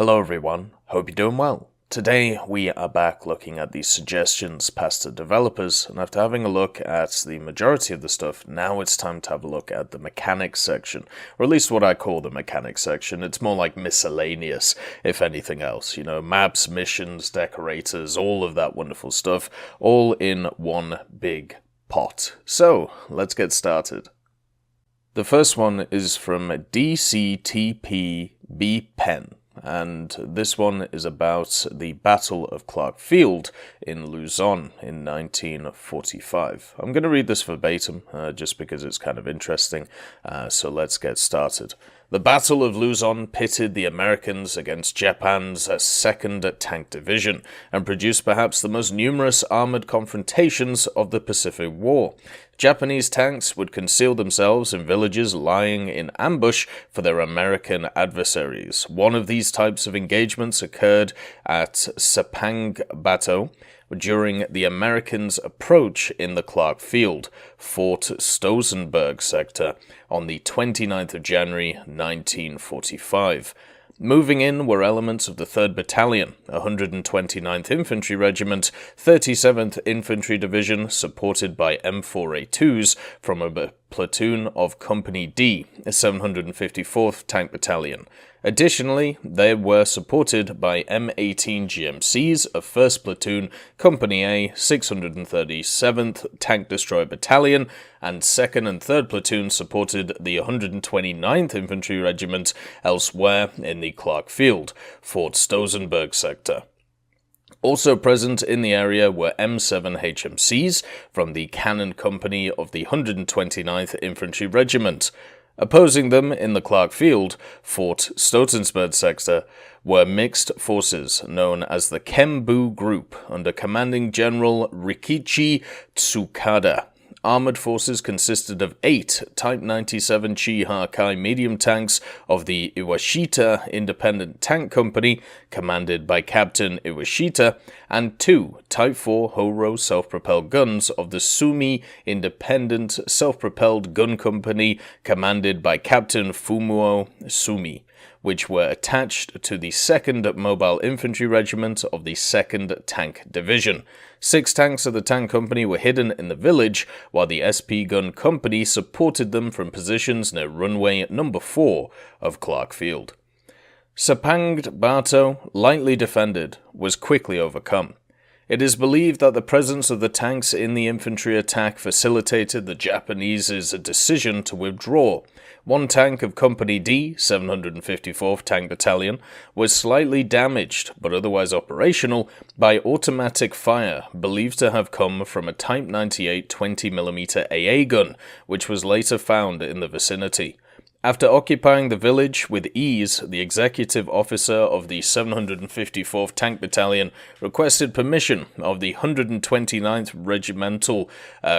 Hello everyone, hope you're doing well. Today we are back looking at the suggestions passed to developers, and after having a look at the majority of the stuff, now it's time to have a look at the mechanics section, or at least what I call the mechanics section. It's more like miscellaneous, if anything else. You know, maps, missions, decorators, all of that wonderful stuff, all in one big pot. So, let's get started. The first one is from DCTPBpen. And this one is about the Battle of Clark Field in Luzon in 1945. I'm going to read this verbatim, just because it's kind of interesting, so let's get started. The Battle of Luzon pitted the Americans against Japan's 2nd Tank Division, and produced perhaps the most numerous armoured confrontations of the Pacific War. Japanese tanks would conceal themselves in villages lying in ambush for their American adversaries. One of these types of engagements occurred at Sapangbato during the Americans' approach in the Clark Field, Fort Stolzenberg sector, on the 29th of January 1945. Moving in were elements of the 3rd Battalion, 129th Infantry Regiment, 37th Infantry Division, supported by M4A2s from a platoon of Company D, 754th Tank Battalion. Additionally, they were supported by M18 GMCs of 1st Platoon, Company A, 637th Tank Destroyer Battalion, and 2nd and 3rd Platoon supported the 129th Infantry Regiment elsewhere in the Clark Field, Fort Stolzenberg sector. Also present in the area were M7 HMCs from the Cannon Company of the 129th Infantry Regiment. Opposing them in the Clark Field, Fort Stolzenberg sector, were mixed forces known as the Kembu Group under commanding General Rikichi Tsukada. Armoured forces consisted of 8 Type 97 Chi-Hakai medium tanks of the Iwashita Independent Tank Company, commanded by Captain Iwashita, and 2 Type 4 Horo self-propelled guns of the Sumi Independent Self-Propelled Gun Company, commanded by Captain Fumuo Sumi, which were attached to the 2nd Mobile Infantry Regiment of the 2nd Tank Division. 6 tanks of the tank company were hidden in the village, while the SP Gun Company supported them from positions near runway number 4 of Clark Field. Sapangbato, lightly defended, was quickly overcome. It is believed that the presence of the tanks in the infantry attack facilitated the Japanese's decision to withdraw. One tank of Company D, 754th Tank Battalion, was slightly damaged, but otherwise operational, by automatic fire, believed to have come from a Type 98 20mm AA gun, which was later found in the vicinity. After occupying the village with ease, the executive officer of the 754th Tank Battalion requested permission of the 129th Regimental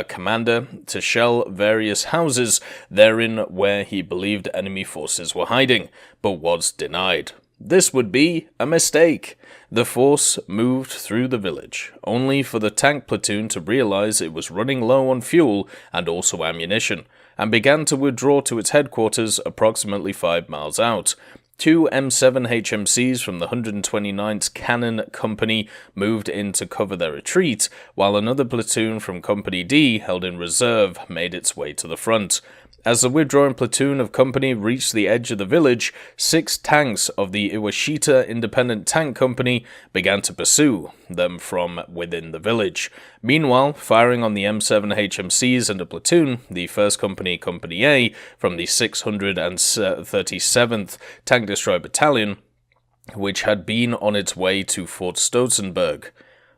commander to shell various houses therein where he believed enemy forces were hiding, but was denied. This would be a mistake. The force moved through the village, only for the tank platoon to realize it was running low on fuel and also ammunition, and began to withdraw to its headquarters approximately 5 miles out. 2 M7 HMCs from the 129th Cannon Company moved in to cover their retreat, while another platoon from Company D, held in reserve, made its way to the front. As the withdrawing platoon of company reached the edge of the village, 6 tanks of the Iwashita Independent Tank Company began to pursue them from within the village. Meanwhile, firing on the M7 HMCs and a platoon, the 1st Company, Company A, from the 637th Tank Destroyer Battalion, which had been on its way to Fort Stolzenberg.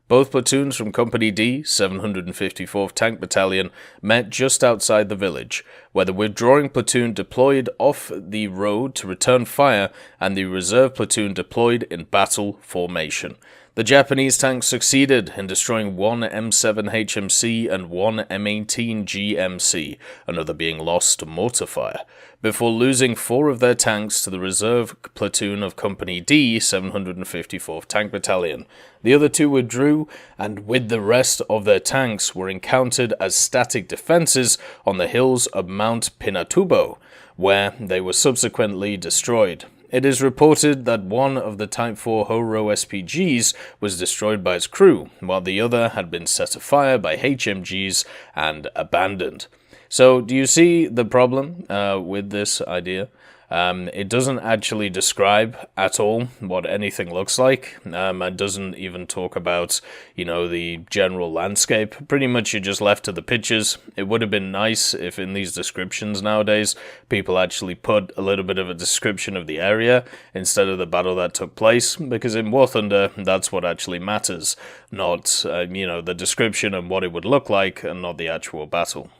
Both platoons from Company D, 754th Tank Battalion, met just outside the village, where the withdrawing platoon deployed off the road to return fire, and the reserve platoon deployed in battle formation. The Japanese tanks succeeded in destroying 1 M7 HMC and 1 M18 GMC, another being lost to mortar fire, before losing 4 of their tanks to the reserve platoon of Company D, 754th Tank Battalion. The other 2 withdrew, and with the rest of their tanks were encountered as static defenses on the hills of Mount Pinatubo, where they were subsequently destroyed. it is reported that one of the Type 4 Horo SPGs was destroyed by its crew, while the other had been set afire by HMGs and abandoned. So, do you see the problem with this idea? It doesn't actually describe at all what anything looks like. It doesn't even talk about, the general landscape. Pretty much you're just left to the pictures. It would have been nice if in these descriptions nowadays, people actually put a little bit of a description of the area instead of the battle that took place, because in War Thunder, that's what actually matters, not, the description and what it would look like, and not the actual battle.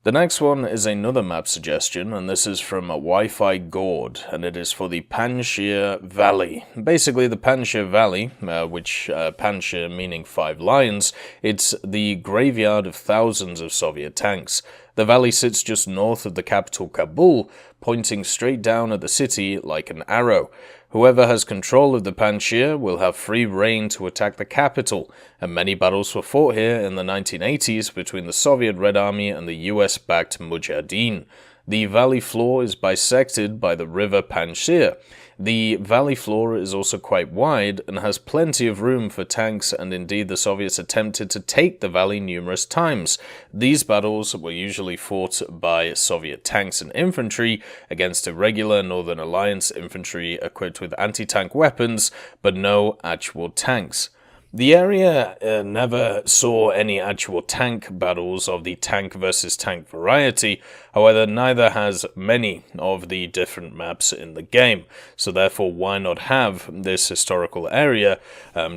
The next one is another map suggestion, and this is from Wi-Fi Gord, and it is for the Panjshir Valley. Basically, the Panjshir Valley, which Panjshir meaning 5 lions, it's the graveyard of thousands of Soviet tanks. The valley sits just north of the capital Kabul, pointing straight down at the city like an arrow. Whoever has control of the Panjshir will have free reign to attack the capital, and many battles were fought here in the 1980s between the Soviet Red Army and the US-backed Mujahideen. The valley floor is bisected by the river Panjshir. The valley floor is also quite wide and has plenty of room for tanks, and indeed the Soviets attempted to take the valley numerous times. These battles were usually fought by Soviet tanks and infantry against irregular Northern Alliance infantry equipped with anti-tank weapons, but no actual tanks. The area never saw any actual tank battles of the tank versus tank variety, however neither has many of the different maps in the game, so therefore why not have this historical area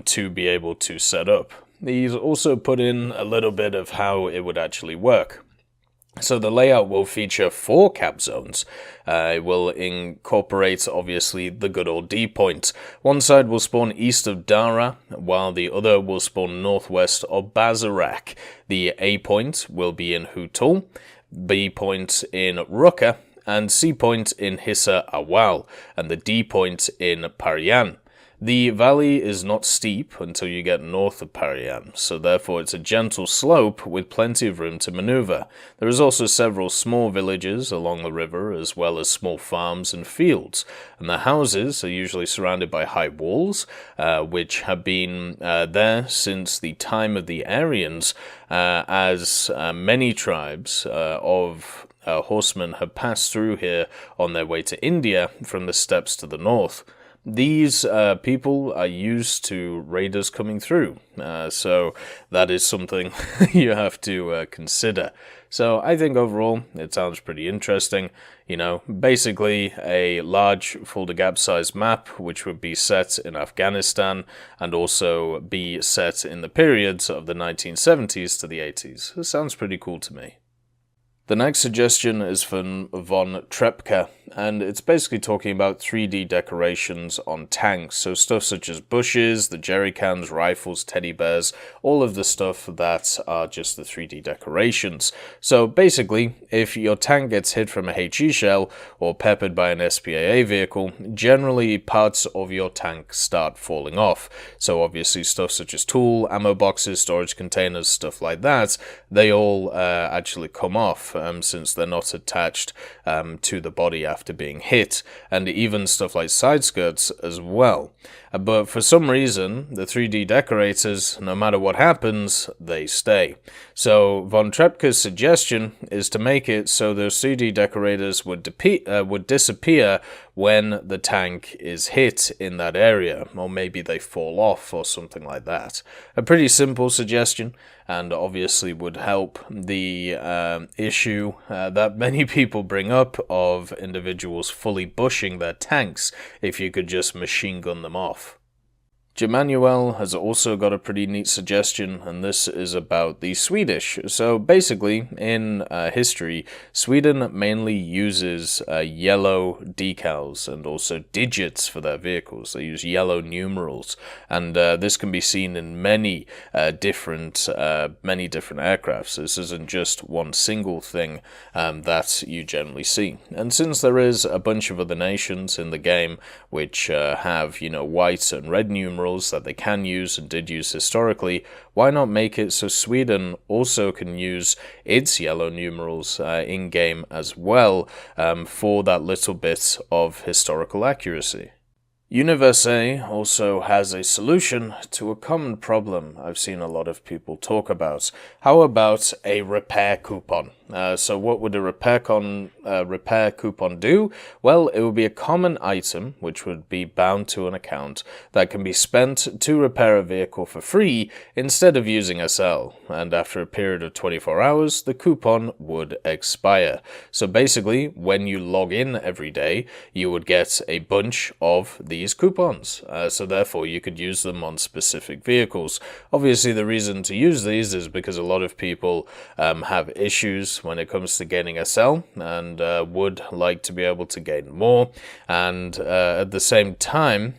to be able to set up. He's also put in a little bit of how it would actually work. So the layout will feature 4 cap zones. It will incorporate, obviously, the good old D point. One side will spawn east of Dara, while the other will spawn northwest of Bazarak. The A point will be in Hutul, B point in Rukka, and C point in Hissa Awal, and the D point in Parian. The valley is not steep until you get north of Parian, so therefore it's a gentle slope with plenty of room to maneuver. There is also several small villages along the river, as well as small farms and fields, and the houses are usually surrounded by high walls, which have been there since the time of the Aryans, as many tribes of horsemen have passed through here on their way to India from the steppes to the north. These people are used to raiders coming through, so that is something you have to consider. So I think overall it sounds pretty interesting. Basically a large folder gap size map which would be set in Afghanistan and also be set in the periods of the 1970s to the 80s. It sounds pretty cool to me. The next suggestion is from Von Trepka, and it's basically talking about 3D decorations on tanks, so stuff such as bushes, the jerry cans, rifles, teddy bears, all of the stuff that are just the 3D decorations. So basically, if your tank gets hit from a HE shell or peppered by an SPAA vehicle, generally parts of your tank start falling off. So obviously stuff such as tool, ammo boxes, storage containers, stuff like that, they all actually come off. Since they're not attached to the body after being hit, and even stuff like side skirts as well. But for some reason, the 3D decorators, no matter what happens, they stay. So Von Trepka's suggestion is to make it so those 3D decorators would disappear when the tank is hit in that area, or maybe they fall off or something like that. A pretty simple suggestion, and obviously would help the issue that many people bring up of individuals fully bushing their tanks if you could just machine gun them off. Jemanuel has also got a pretty neat suggestion, and this is about the Swedish. So basically, in history, Sweden mainly uses yellow decals and also digits for their vehicles. They use yellow numerals, and this can be seen in many different aircrafts. This isn't just one single thing that you generally see. And since there is a bunch of other nations in the game which have, white and red numerals, numerals that they can use and did use historically, why not make it so Sweden also can use its yellow numerals in-game as well for that little bit of historical accuracy? Universe A also has a solution to a common problem I've seen a lot of people talk about. How about a repair coupon? So what would a repair coupon do? Well, it would be a common item which would be bound to an account that can be spent to repair a vehicle for free instead of using SL. And after a period of 24 hours, the coupon would expire. So basically, when you log in every day, you would get a bunch of these coupons. So therefore, you could use them on specific vehicles. Obviously, the reason to use these is because a lot of people have issues when it comes to gaining SL and would like to be able to gain more. And at the same time,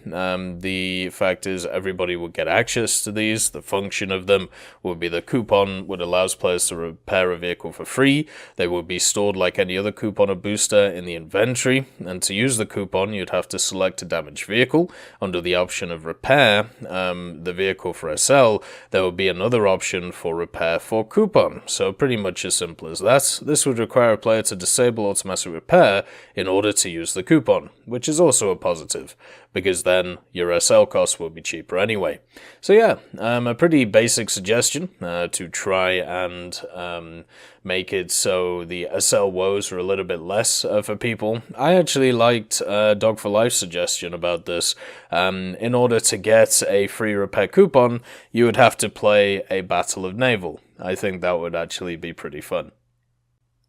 the fact is everybody would get access to these. The function of them would be the coupon would allow players to repair a vehicle for free. They would be stored like any other coupon or booster in the inventory. And to use the coupon, you'd have to select a damaged vehicle. Under the option of repair the vehicle for SL, there would be another option for repair for coupon. So pretty much as simple as that. This would require a player to disable automatic repair in order to use the coupon, which is also a positive, because then your SL costs will be cheaper anyway. So yeah, a pretty basic suggestion to try and make it so the SL woes are a little bit less for people. I actually liked Dog for Life's suggestion about this. In order to get a free repair coupon, you would have to play a Battle of Naval. I think that would actually be pretty fun.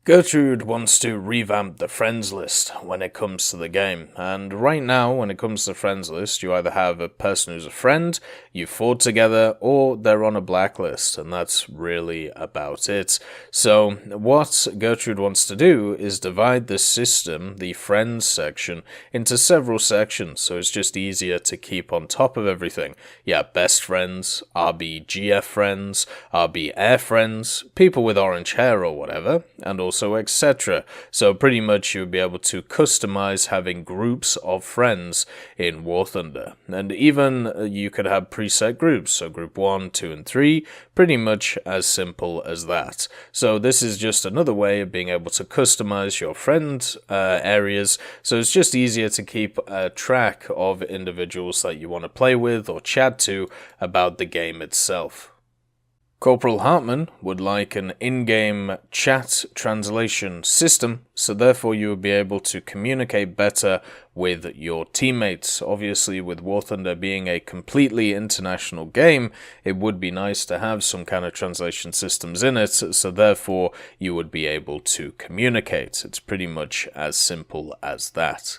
Gertrude wants to revamp the friends list when it comes to the game, and right now when it comes to the friends list you either have a person who's a friend, you fought together, or they're on a blacklist, and that's really about it. So what Gertrude wants to do is divide the system, the friends section, into several sections so it's just easier to keep on top of everything. Yeah, best friends, RBGF friends, RB air friends, people with orange hair or whatever, and also etc. So pretty much you would be able to customize having groups of friends in War Thunder. And even you could have preset groups, so group 1, 2, and 3, pretty much as simple as that. So this is just another way of being able to customize your friend areas, so it's just easier to keep track of individuals that you want to play with or chat to about the game itself. Corporal Hartman would like an in-game chat translation system, so therefore you would be able to communicate better with your teammates. Obviously, with War Thunder being a completely international game, it would be nice to have some kind of translation systems in it, so therefore you would be able to communicate. It's pretty much as simple as that.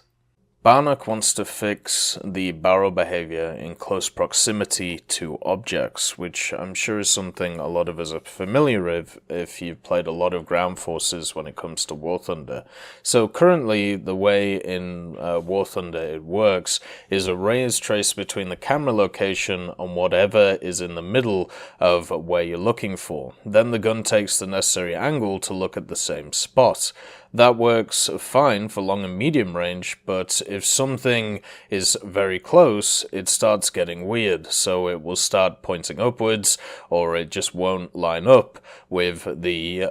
Barnock wants to fix the barrel behavior in close proximity to objects, which I'm sure is something a lot of us are familiar with if you've played a lot of ground forces when it comes to War Thunder. So currently, the way in War Thunder it works is a ray is traced between the camera location and whatever is in the middle of where you're looking for. Then the gun takes the necessary angle to look at the same spot. That works fine for long and medium range, but if something is very close, it starts getting weird. So it will start pointing upwards, or it just won't line up with the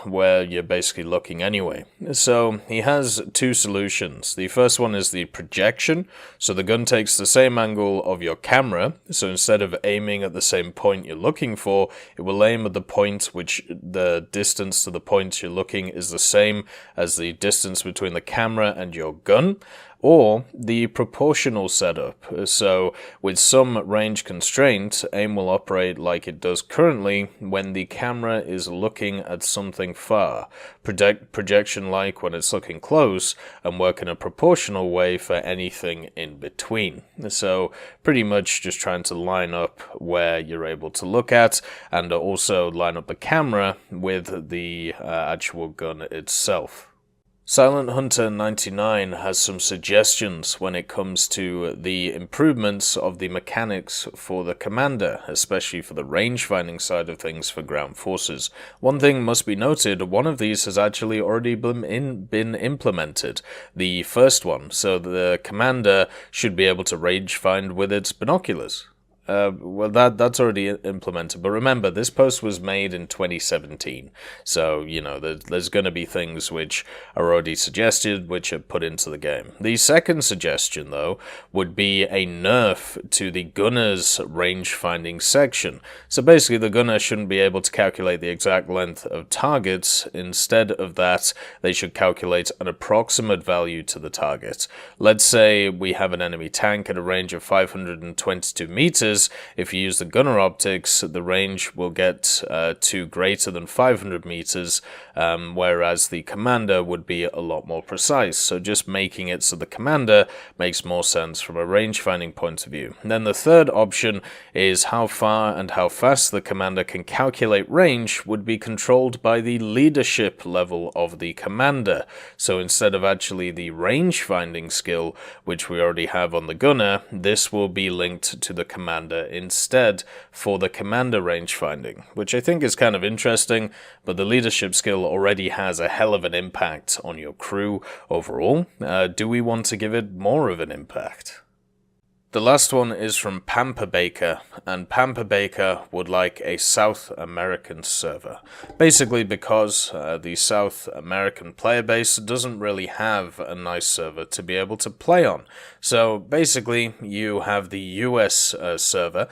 where you're basically looking anyway. So he has two solutions. The first one is the projection. So the gun takes the same angle of your camera. So instead of aiming at the same point you're looking for, it will aim at the point which the distance to the point you're looking is the same as the distance between the camera and your gun, or the proportional setup. So with some range constraint, aim will operate like it does currently when the camera is looking at something far, projection like when it's looking close, and work in a proportional way for anything in between. So pretty much just trying to line up where you're able to look at, and also line up the camera with the actual gun itself. Silent Hunter 99 has some suggestions when it comes to the improvements of the mechanics for the commander, especially for the range-finding side of things for ground forces. One thing must be noted, one of these has actually already been implemented, the first one, so the commander should be able to range-find with its binoculars. Well, that's already implemented, but remember, this post was made in 2017, so, you know, there's going to be things which are already suggested, which are put into the game. The second suggestion, though, would be a nerf to the gunner's range-finding section. So basically, the gunner shouldn't be able to calculate the exact length of targets. Instead of that, they should calculate an approximate value to the target. Let's say we have an enemy tank at a range of 522 meters. If you use the gunner optics, the range will get to greater than 500 meters, whereas the commander would be a lot more precise. So just making it so the commander makes more sense from a range-finding point of view. And then the third option is how far and how fast the commander can calculate range would be controlled by the leadership level of the commander. So instead of actually the range-finding skill, which we already have on the gunner, this will be linked to the commander instead for the commander range finding, which I think is kind of interesting, but the leadership skill already has a hell of an impact on your crew overall. Do we want to give it more of an impact? The last one is from Pampa Baker, and Pampa Baker would like a South American server. Basically because the South American player base doesn't really have a nice server to be able to play on. So basically you have the US server,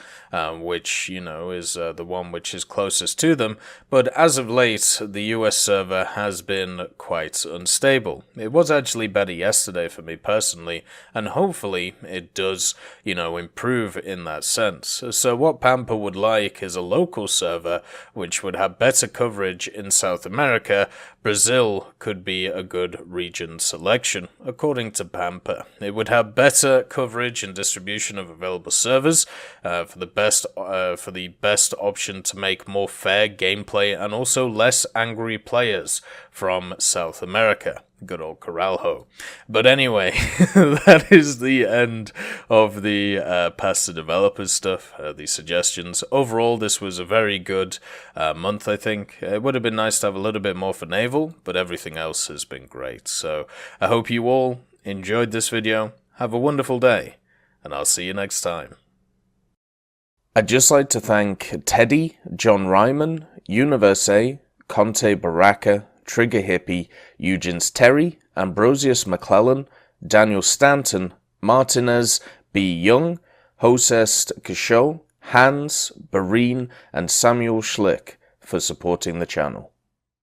which, you know, is the one which is closest to them, but as of late the US server has been quite unstable. It was actually better yesterday for me personally, and hopefully it does, you know, improve in that sense. So what Pampa would like is a local server which would have better coverage in South America. Brazil could be a good region selection, according to Pampa. It would have better coverage and distribution of available servers for the best option to make more fair gameplay and also less angry players from South America. Good old Corralho. But anyway, that is the end of the past the developers stuff, the suggestions. Overall, this was a very good month, I think. It would have been nice to have a little bit more for naval, but everything else has been great. So I hope you all enjoyed this video. Have a wonderful day, and I'll see you next time. I'd just like to thank Teddy, John Ryman, Universe, Conte Baraka, Trigger Hippie, Eugens Terry, Ambrosius McClellan, Daniel Stanton, Martinez, B. Young, Hosest Kishot, Hans, Bareen, and Samuel Schlick for supporting the channel.